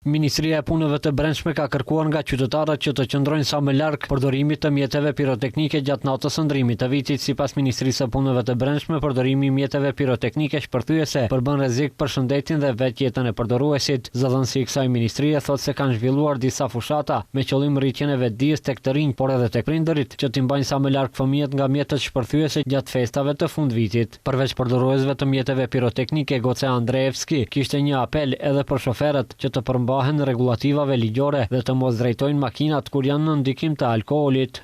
Ministria e Punëve të Brendshme ka kërkuar nga qytetarët që të qëndrojnë sa më larg përdorimit të mjeteve piroteknike gjatë natës së ndrimit të vitit. Sipas Ministrisë së Punëve të Brendshme, përdorimi i mjeteve piroteknike shpërthyese përbën rrezik për shëndetin dhe vetjetën e përdoruesit. Zëdhënësi i kësaj ministrie thotë se kanë zhvilluar disa fushata me qëllim rritjen e vetdijes tek të rinj, por edhe tek prindërit, që t'i mbajnë sa më larg fëmijët nga mjetet shpërthyese gjatë festave të fundvitit. Përveç përdoruesve të mjeteve piroteknike, Goce Andreevski kishte një apel edhe për shoferët që të përmbahen regulativave ligjore dhe të mos drejtojnë makinat kur janë në ndikim të alkoolit.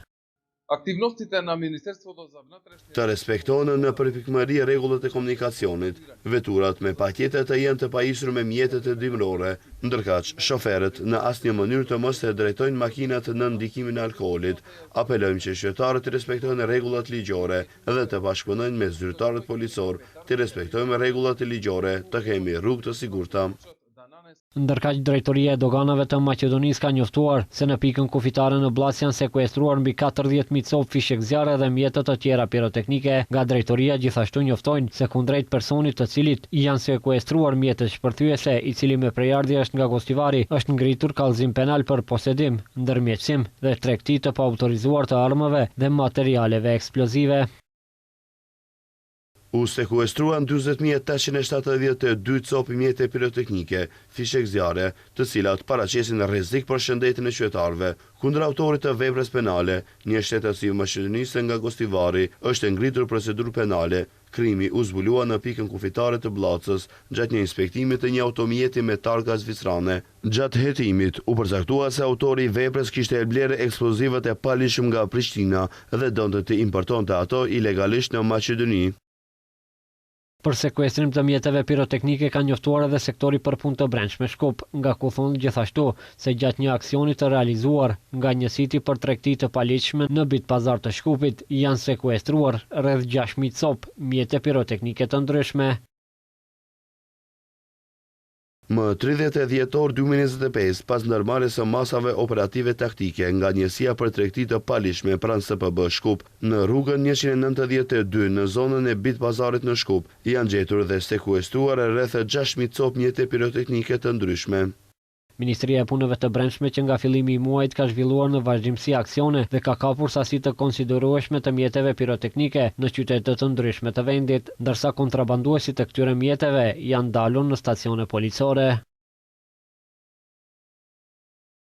Të respektohen në përpikmëri rregullat e komunikacionit, veturat me pakete të jenë të pajisur me mjetet e dimrore, ndërkaq shoferët në asnjë mënyrë të mos të drejtojnë makinat në ndikimin e alkoolit. Apelojmë që qytetarët të respektojnë rregullat ligjore dhe të bashkëpunojnë me zyrtarët policor, të respektojmë rregullat ligjore, të kemi rrugë të sigurta. Ndërkaq drejtoria e doganave të Maqedonisë ka njoftuar se në pikën kufitare në Bllac janë sekuestruar mbi 40.000 copë fishek zjarre dhe mjete të tjera piroteknike. Nga drejtoria gjithashtu njoftojnë se kundrejt personit të cilit janë sekuestruar mjetet shpërthyese, i cili me prejardhje është nga Gostivari, është ngritur kallëzim penal për posedim, ndërmjetësim dhe tregti të paautorizuar të armëve dhe materialeve eksplozive. U sekuestruan 40.872 copë mjete piroteknike, fishek zjarre, të cilat paraqesin rrezik për shëndetin e qytetarëve. Kundër autorit të veprës penale, një shtetësi i Maqedonisë nga Gostivari, është ngritur procedurë penale. Krimi u zbulua në pikën kufitare të Bllacës gjatë një inspektimi të një automjeti me targa zvicrane. Gjatë hetimit u përcaktua se autori i veprës kishte blerë eksplozivat e palishëm nga Prishtina dhe donte të importonte ato ilegalisht në Maqedoni. Për sekuestrim të mjeteve piroteknike ka njoftuar edhe sektori për punë të brendshme Shkup, nga ku thonë gjithashtu se gjatë një aksioni të realizuar nga një siti për tregti të paligjshme në Bitpazar të Shkupit, janë sekuestruar rreth 6.000 copë mjete piroteknike të ndryshme. Më 30 dhjetor 2025, pas ndërmarrjes së masave operative taktike nga njësia për tregti të paligjshme pranë SPB Shkup, në rrugën 192 në zonën e Bitpazarit në Shkup, janë gjetur dhe sekuestruar rreth 6.000 copë mjete piroteknike të ndryshme. Ministria e Punëve të Brendshme që nga fillimi i muajit ka zhvilluar në vazhdimsi aksione dhe ka kapur sasi të konsiderueshme të mjeteve piroteknike në qytete të ndryshme të vendit, ndërsa kontrabanduesit e këtyre mjeteve janë dalur në stacione policore.